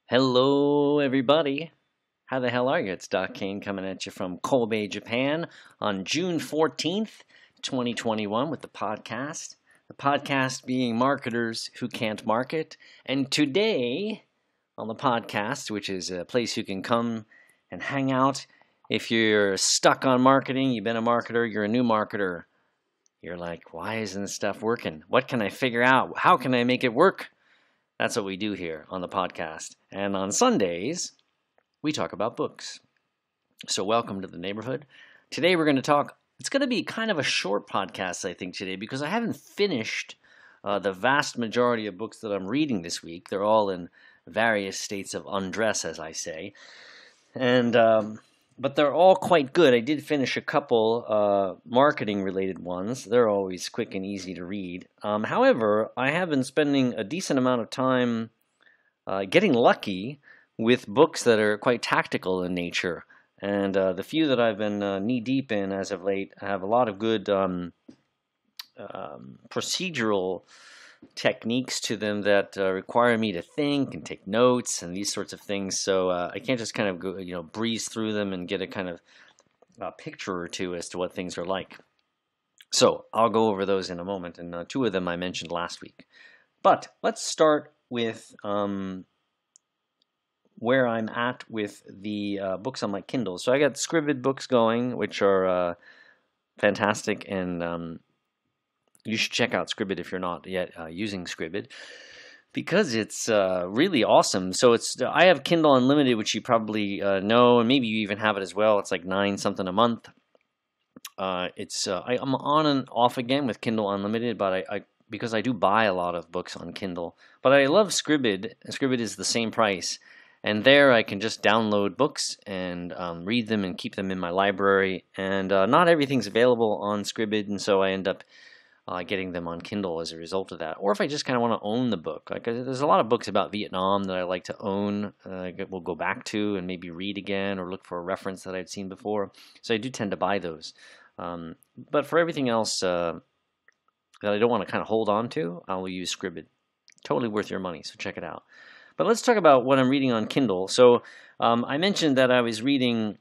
Hello, everybody. How the hell are you? It's Kane coming at you from Kobe, Japan on June 14th, 2021 with the podcast. The podcast being Marketers Who Can't Market. And today on the podcast, which is a place you can come and hang out if you're stuck on marketing, you've been a marketer, you're a new marketer. You're like, why isn't this stuff working? What can I figure out? How can I make it work? That's what we do here on the podcast. And on Sundays, we talk about books. So welcome to the neighborhood. Today we're going to talk, it's going to be kind of a short podcast, I think, today, because I haven't finished the vast majority of books that I'm reading this week. They're all in various states of undress, as I say. But they're all quite good. I did finish a couple marketing-related ones. They're always quick and easy to read. However, I have been spending a decent amount of time getting lucky with books that are quite tactical in nature. And the few that I've been knee-deep in as of late have a lot of good procedural techniques to them that require me to think and take notes and these sorts of things. So I can't just kind of go, breeze through them and get a kind of picture or two as to what things are like. So I'll go over those in a moment, and two of them I mentioned last week. But let's start with where I'm at with the books on my Kindle. So I got Scribd books going, which are fantastic, and you should check out Scribd if you're not yet using Scribd, because it's really awesome. So I have Kindle Unlimited, which you probably know, and maybe you even have it as well. It's like $9 something a month. I'm on and off again with Kindle Unlimited, but I because I do buy a lot of books on Kindle. But I love Scribd. Scribd is the same price, and there I can just download books and read them and keep them in my library. And not everything's available on Scribd, and so I end up getting them on Kindle as a result of that. Or if I just kind of want to own the book. Like there's a lot of books about Vietnam that I like to own. We'll go back to and maybe read again or look for a reference that I'd seen before. So I do tend to buy those. But for everything else that I don't want to kind of hold on to, I will use Scribd. Totally worth your money, so check it out. But let's talk about what I'm reading on Kindle. So I mentioned that I was reading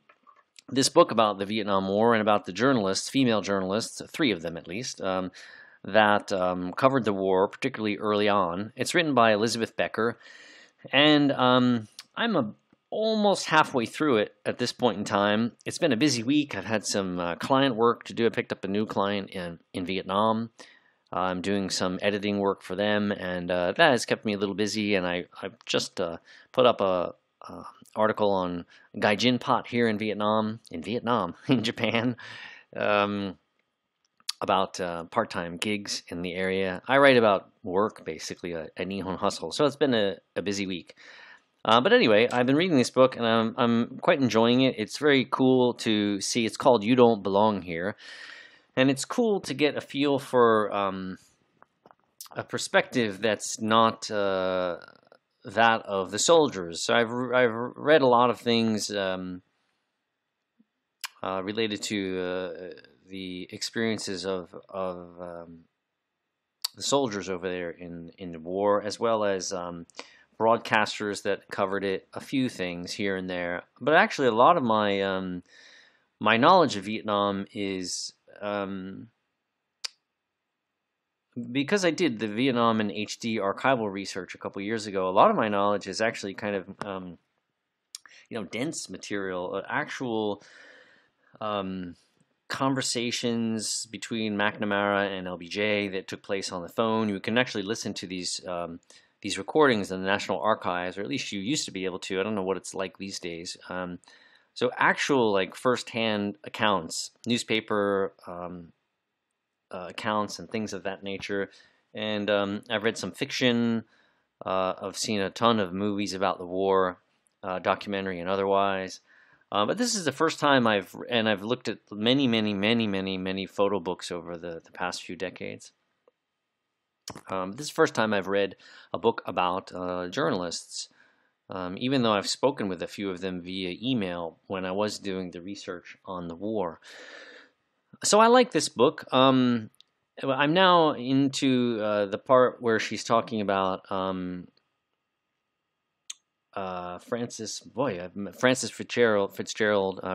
this book about the Vietnam War and about the journalists, female journalists, 3 of them at least, that covered the war, particularly early on. It's written by Elizabeth Becker, and I'm almost halfway through it at this point in time. It's been a busy week. I've had some client work to do. I picked up a new client in Vietnam. I'm doing some editing work for them, and that has kept me a little busy, and I've just put up a article on Gaijin pot here in Vietnam, in Japan, about part-time gigs in the area. I write about work, basically, a Nihon hustle. So it's been a busy week. But anyway, I've been reading this book, and I'm quite enjoying it. It's very cool to see. It's called You Don't Belong Here. And it's cool to get a feel for a perspective that's not that of the soldiers. So I've read a lot of things related to the experiences of the soldiers over there in the war, as well as broadcasters that covered it, a few things here and there. But actually, a lot of my my knowledge of Vietnam is because I did the Vietnam and HD archival research a couple years ago. A lot of my knowledge is actually kind of dense material, actual conversations between McNamara and LBJ that took place on the phone. You can actually listen to these recordings in the National Archives, or at least you used to be able to. I don't know what it's like these days. So actual, like, first-hand accounts, newspaper accounts and things of that nature. And I've read some fiction. I've seen a ton of movies about the war, documentary and otherwise. But this is the first time I've looked at many photo books over the past few decades. This is the first time I've read a book about journalists, even though I've spoken with a few of them via email when I was doing the research on the war. So I like this book. I'm now into the part where she's talking about Francis Fitzgerald,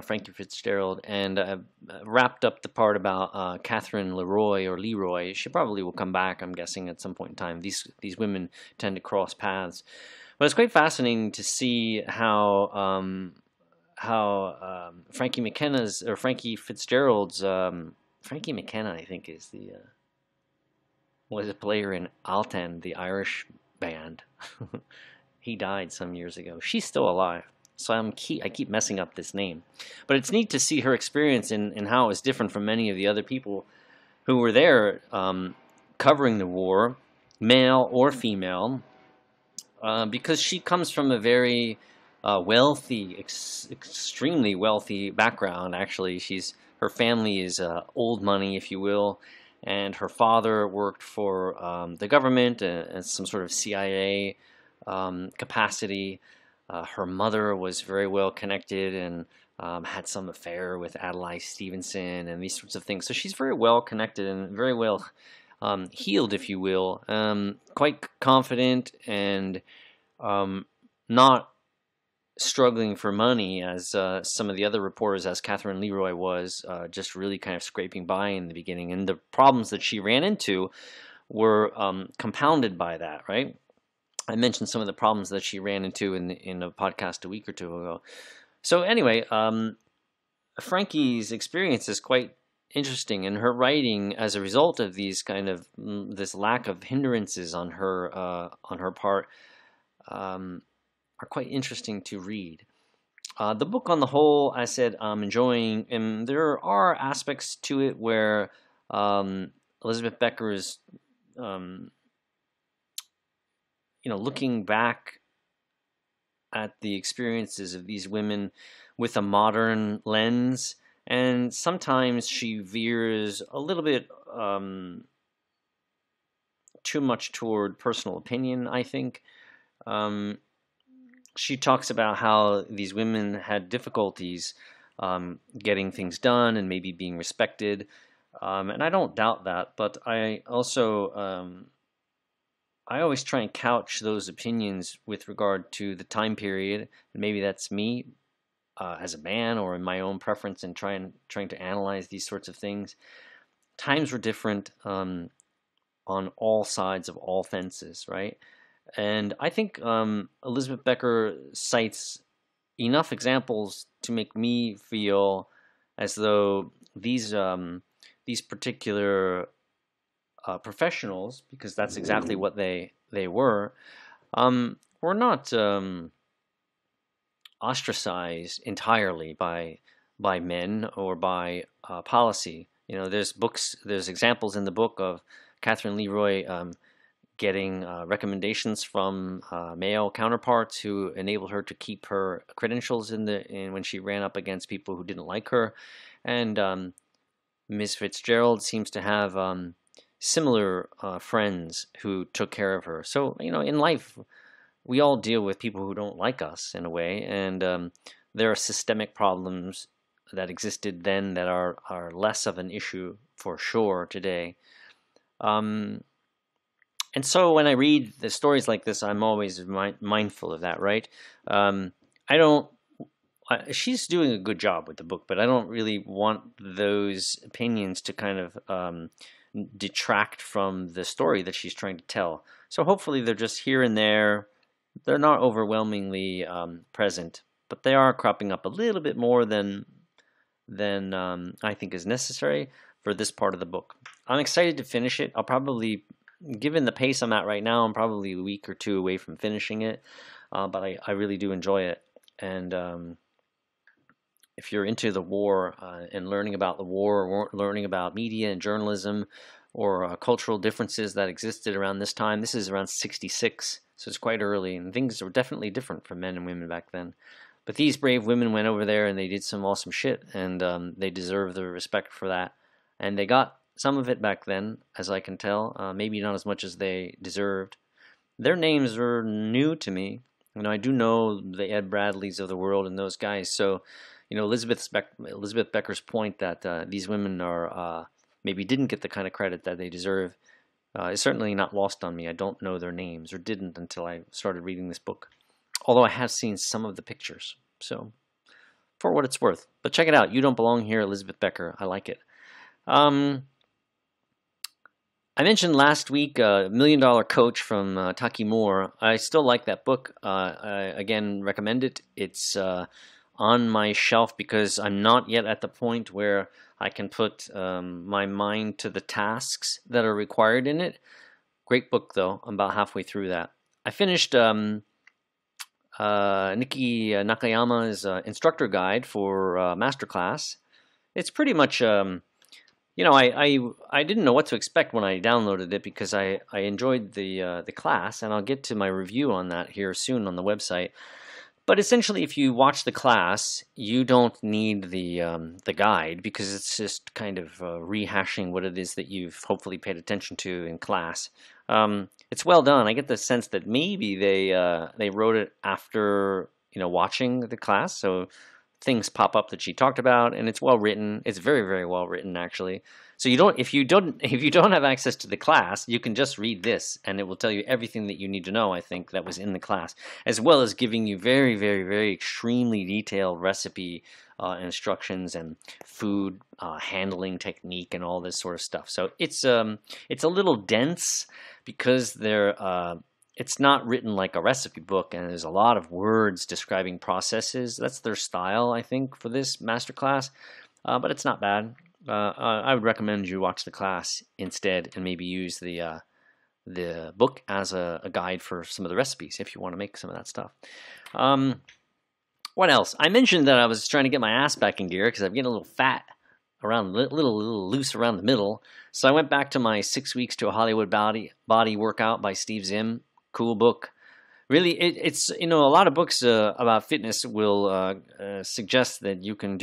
Frankie Fitzgerald, and wrapped up the part about Catherine Leroy. She probably will come back, I'm guessing, at some point in time. These women tend to cross paths, but it's quite fascinating to see how Frankie Fitzgerald's Frankie McKenna, I think, is the was a player in Altan, the Irish band. He died some years ago. She's still alive, so I keep messing up this name. But it's neat to see her experience and how it's different from many of the other people who were there covering the war, male or female, because she comes from a very wealthy, extremely wealthy background. Actually, her family is old money, if you will, and her father worked for the government as some sort of CIA capacity. Her mother was very well connected and had some affair with Adlai Stevenson and these sorts of things. So she's very well connected and very well healed, if you will. Quite confident and not struggling for money as some of the other reporters, as Catherine Leroy was, just really kind of scraping by in the beginning. And the problems that she ran into were compounded by that, right? I mentioned some of the problems that she ran into in a podcast a week or two ago. So anyway, Frankie's experience is quite interesting, and her writing, as a result of these kind of this lack of hindrances on her part, are quite interesting to read. The book on the whole, I said, I'm enjoying, and there are aspects to it where Elizabeth Becker is looking back at the experiences of these women with a modern lens, and sometimes she veers a little bit too much toward personal opinion, I think. She talks about how these women had difficulties getting things done and maybe being respected, and I don't doubt that, but I also I always try and couch those opinions with regard to the time period. And maybe that's me as a man or in my own preference and trying to analyze these sorts of things. Times were different on all sides of all fences, right? And I think Elizabeth Becker cites enough examples to make me feel as though these particular professionals, because that's exactly what they were not ostracized entirely by men or by policy. There's examples in the book of Catherine Leroy getting recommendations from male counterparts who enabled her to keep her credentials in when she ran up against people who didn't like her, and Ms. Fitzgerald seems to have similar friends who took care of her. So, in life, we all deal with people who don't like us in a way, and there are systemic problems that existed then that are less of an issue for sure today. And so when I read the stories like this, I'm always mindful of that, right? She's doing a good job with the book, but I don't really want those opinions to kind of detract from the story that she's trying to tell. So hopefully they're just here and there. They're not overwhelmingly present, but they are cropping up a little bit more than I think is necessary for this part of the book. I'm excited to finish it. I'll probably, given the pace I'm at right now, I'm probably a week or two away from finishing it, but I really do enjoy it. And if you're into the war and learning about the war, or learning about media and journalism, or cultural differences that existed around this time, this is around 66, so it's quite early, and things were definitely different for men and women back then. But these brave women went over there and they did some awesome shit, and they deserve the respect for that. And they got some of it back then, as I can tell, maybe not as much as they deserved. Their names were new to me. I do know the Ed Bradleys of the world and those guys. So, Elizabeth Becker's point that these women are maybe didn't get the kind of credit that they deserve is certainly not lost on me. I don't know their names, or didn't until I started reading this book. although I have seen some of the pictures. So, for what it's worth. But check it out. You Don't Belong Here, Elizabeth Becker. I like it. I mentioned last week Million Dollar Coach from Taki. I still like that book. I again recommend it. It's on my shelf because I'm not yet at the point where I can put my mind to the tasks that are required in it. Great book, though. I'm about halfway through that. I finished Niki Nakayama's instructor guide for Masterclass. It's pretty much... I didn't know what to expect when I downloaded it because I enjoyed the class, and I'll get to my review on that here soon on the website. But essentially, if you watch the class, you don't need the guide because it's just kind of rehashing what it is that you've hopefully paid attention to in class. It's well done. I get the sense that maybe they wrote it after watching the class, so things pop up that she talked about, and it's well written. It's very, very well written, actually. So if you don't have access to the class, you can just read this, and it will tell you everything that you need to know. I think that was in the class, as well as giving you very, very, very extremely detailed recipe instructions and food handling technique and all this sort of stuff. So it's a little dense because it's not written like a recipe book, and there's a lot of words describing processes. That's their style, I think, for this masterclass, but it's not bad. I would recommend you watch the class instead and maybe use the book as a guide for some of the recipes if you want to make some of that stuff. What else? I mentioned that I was trying to get my ass back in gear because I'm getting a little fat around, little loose around the middle. So I went back to my 6 weeks to a Hollywood body workout by Steve Zimm. Cool book. Really, it's a lot of books about fitness will suggest that you can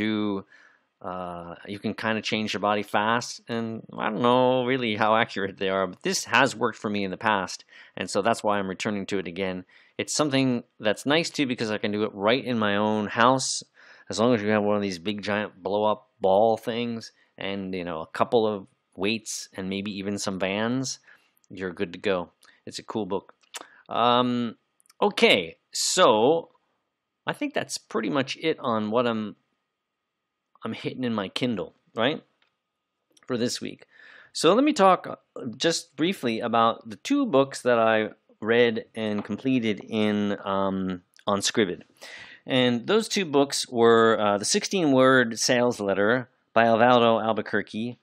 kind of change your body fast, and I don't know really how accurate they are, but this has worked for me in the past, and so that's why I'm returning to it again. It's something that's nice too because I can do it right in my own house, as long as you have one of these big giant blow-up ball things and a couple of weights and maybe even some bands. You're good to go. It's a cool book. Okay, so I think that's pretty much it on what I'm hitting in my Kindle, right, for this week. So let me talk just briefly about the 2 books that I read and completed on Scribd. And those 2 books were the 16-word sales letter by Elvaldo Albequerque.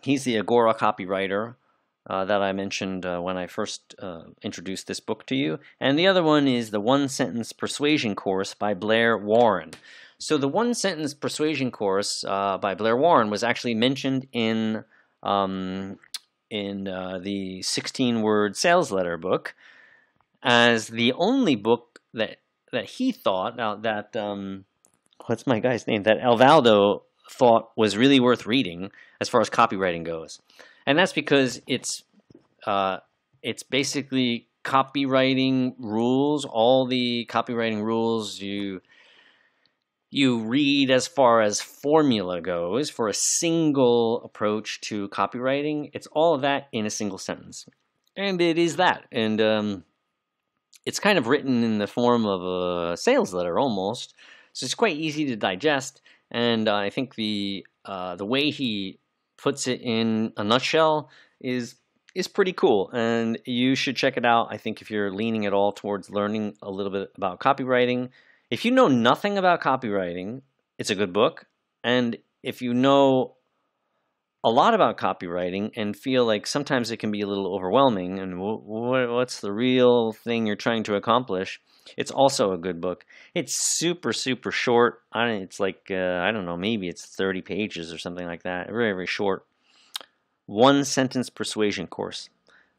He's the Agora copywriter that I mentioned when I first introduced this book to you. And the other one is the 1-sentence persuasion course by Blair Warren. So the 1-sentence persuasion course by Blair Warren was actually mentioned in the 16-word sales letter book as the only book that he thought, what's my guy's name, that Elvaldo thought was really worth reading as far as copywriting goes. And that's because it's basically copywriting rules. All the copywriting rules you read as far as formula goes for a single approach to copywriting. It's all of that in a single sentence. And it is that. And it's kind of written in the form of a sales letter almost. So it's quite easy to digest. And I think the way he puts it in a nutshell is pretty cool, and you should check it out. I think if you're leaning at all towards learning a little bit about copywriting, if you know nothing about copywriting, it's a good book. And if you know a lot about copywriting and feel like sometimes it can be a little overwhelming and what's the real thing you're trying to accomplish, it's also a good book. It's super, super short. It's like, I don't know, maybe it's 30 pages or something like that. Very, very short. 1-sentence persuasion course.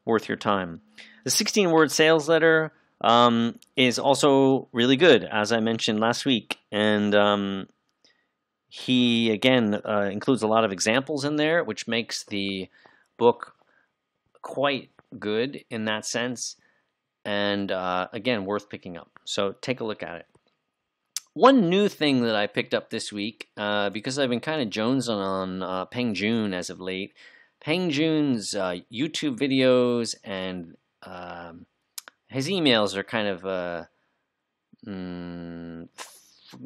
Worth your time. The 16-word sales letter is also really good, as I mentioned last week. And he, again, includes a lot of examples in there, which makes the book quite good in that sense. And again, worth picking up. So take a look at it. One new thing that I picked up this week, because I've been kind of jonesing on Peng Joon as of late. Peng Joon's YouTube videos and his emails are kind of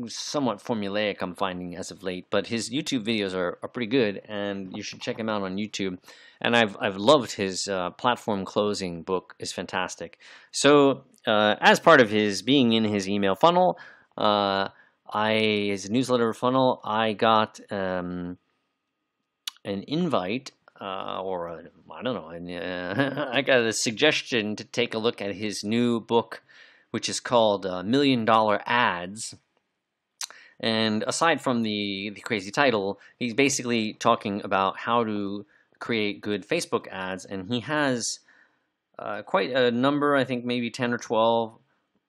somewhat formulaic, I'm finding as of late, but his YouTube videos are pretty good, and you should check him out on YouTube. And I've loved his platform closing book is fantastic. So as part of his being in his email funnel, his newsletter funnel, I got an invite. I don't know, I got a suggestion to take a look at his new book, which is called $1 Million Ads. And aside from the crazy title, he's basically talking about how to create good Facebook ads, and he has quite a number, I think maybe 10 or 12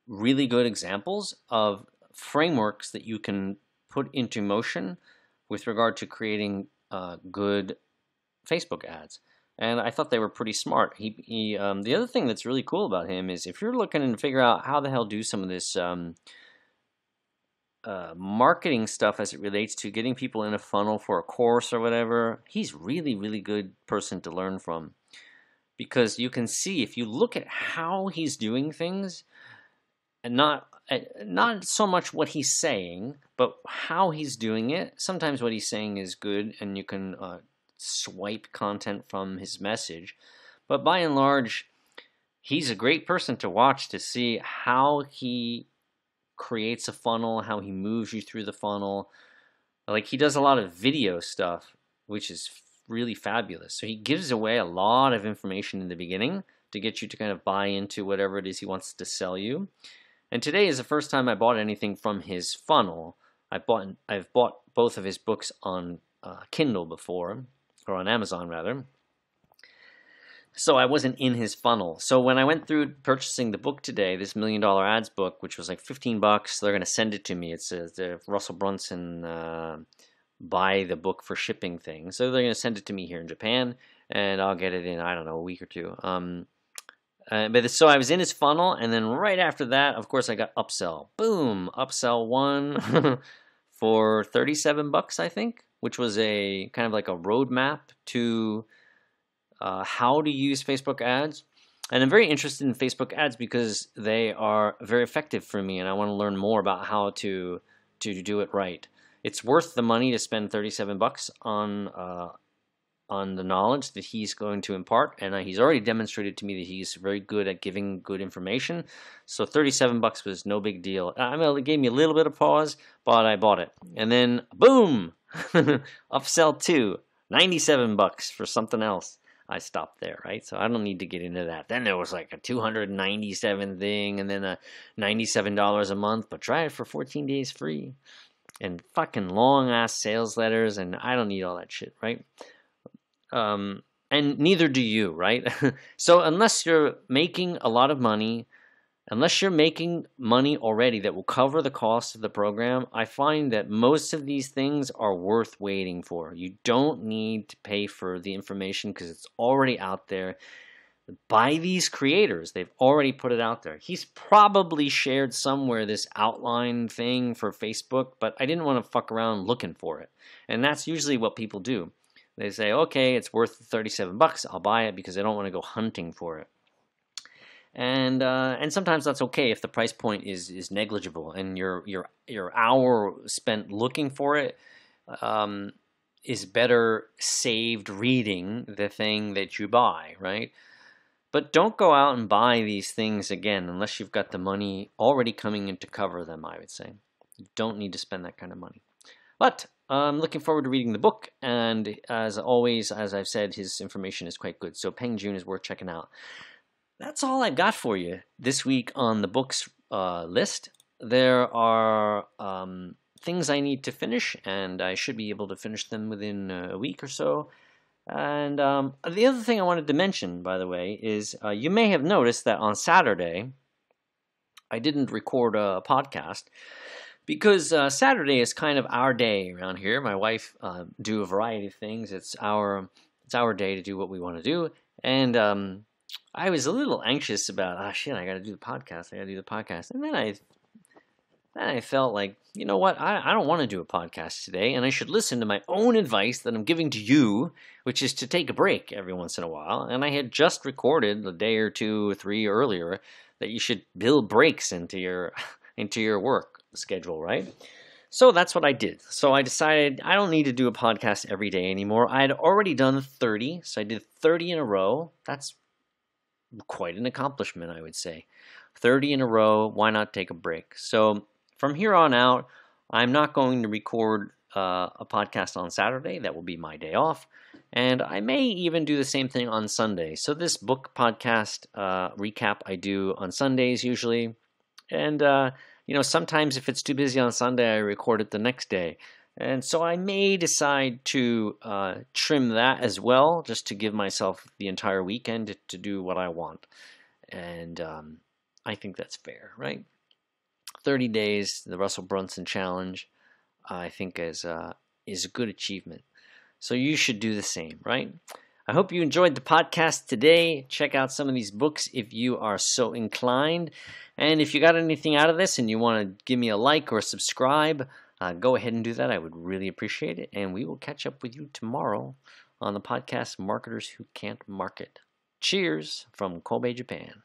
really good examples of frameworks that you can put into motion with regard to creating good Facebook ads. And I thought they were pretty smart. The other thing that's really cool about him is if you're looking to figure out how the hell do some of this marketing stuff as it relates to getting people in a funnel for a course or whatever, he's really, really good person to learn from. Because you can see, if you look at how he's doing things, and not so much what he's saying, but how he's doing it. Sometimes what he's saying is good, and you can swipe content from his message. But by and large, he's a great person to watch to see how he creates a funnel, how he moves you through the funnel. Like, he does a lot of video stuff, which is really fabulous. So he gives away a lot of information in the beginning to get you to kind of buy into whatever it is he wants to sell you. And today is the first time I bought anything from his funnel. I've bought both of his books on Kindle before, or on Amazon rather. So I wasn't in his funnel. So when I went through purchasing the book today, this $1 Million Ads book, which was like $15, they're going to send it to me. It's the Russell Brunson buy the book for shipping thing. So they're going to send it to me here in Japan, and I'll get it in, I don't know, a week or two. So I was in his funnel, and then right after that, of course, I got upsell. Boom, upsell one for $37, I think, which was a kind of like a roadmap to how to use Facebook ads. And I'm very interested in Facebook ads because they are very effective for me, and I want to learn more about how to do it right. It's worth the money to spend $37 on the knowledge that he's going to impart, and he's already demonstrated to me that he's very good at giving good information. So $37 was no big deal. I mean, it gave me a little bit of pause, but I bought it. And then, boom, upsell 2, $97 for something else. I stopped there, right? So I don't need to get into that. Then there was like a $297 thing, and then a $97 a month, but try it for 14 days free. And fucking long-ass sales letters, and I don't need all that shit, right? And neither do you, right? So unless you're making a lot of money, unless you're making money already that will cover the cost of the program, I find that most of these things are worth waiting for. You don't need to pay for the information because it's already out there. By these creators, they've already put it out there. He's probably shared somewhere this outline thing for Facebook, but I didn't want to fuck around looking for it. And that's usually what people do. They say, okay, it's worth $37. I'll buy it because I don't want to go hunting for it. And sometimes that's okay if the price point is negligible and your hour spent looking for it is better saved reading the thing that you buy, right? But don't go out and buy these things again unless you've got the money already coming in to cover them, I would say. You don't need to spend that kind of money. But I'm looking forward to reading the book, and as always, as I've said, his information is quite good. So Peng Joon is worth checking out. That's all I've got for you this week on the books list. There are things I need to finish, and I should be able to finish them within a week or so. And the other thing I wanted to mention, by the way, is you may have noticed that on Saturday, I didn't record a podcast because Saturday is kind of our day around here. My wife do a variety of things. It's our day to do what we want to do. And I was a little anxious about, shit, I got to do the podcast. And then I felt like, you know what, I don't want to do a podcast today, and I should listen to my own advice that I'm giving to you, which is to take a break every once in a while. And I had just recorded a day or two or three earlier that you should build breaks into your into your work schedule, right? So that's what I did. So I decided I don't need to do a podcast every day anymore. I had already done 30, so I did 30 in a row. That's quite an accomplishment, I would say. 30 in a row, why not take a break? So from here on out, I'm not going to record a podcast on Saturday. That will be my day off. And I may even do the same thing on Sunday. So this book podcast recap I do on Sundays usually. And, sometimes if it's too busy on Sunday, I record it the next day. And so I may decide to trim that as well, just to give myself the entire weekend to do what I want. And I think that's fair, right? 30 days, the Russell Brunson Challenge, I think is a good achievement. So you should do the same, right? I hope you enjoyed the podcast today. Check out some of these books if you are so inclined. And if you got anything out of this and you want to give me a like or subscribe, go ahead and do that. I would really appreciate it. And we will catch up with you tomorrow on the podcast Marketers Who Can't Market. Cheers from Kobe, Japan.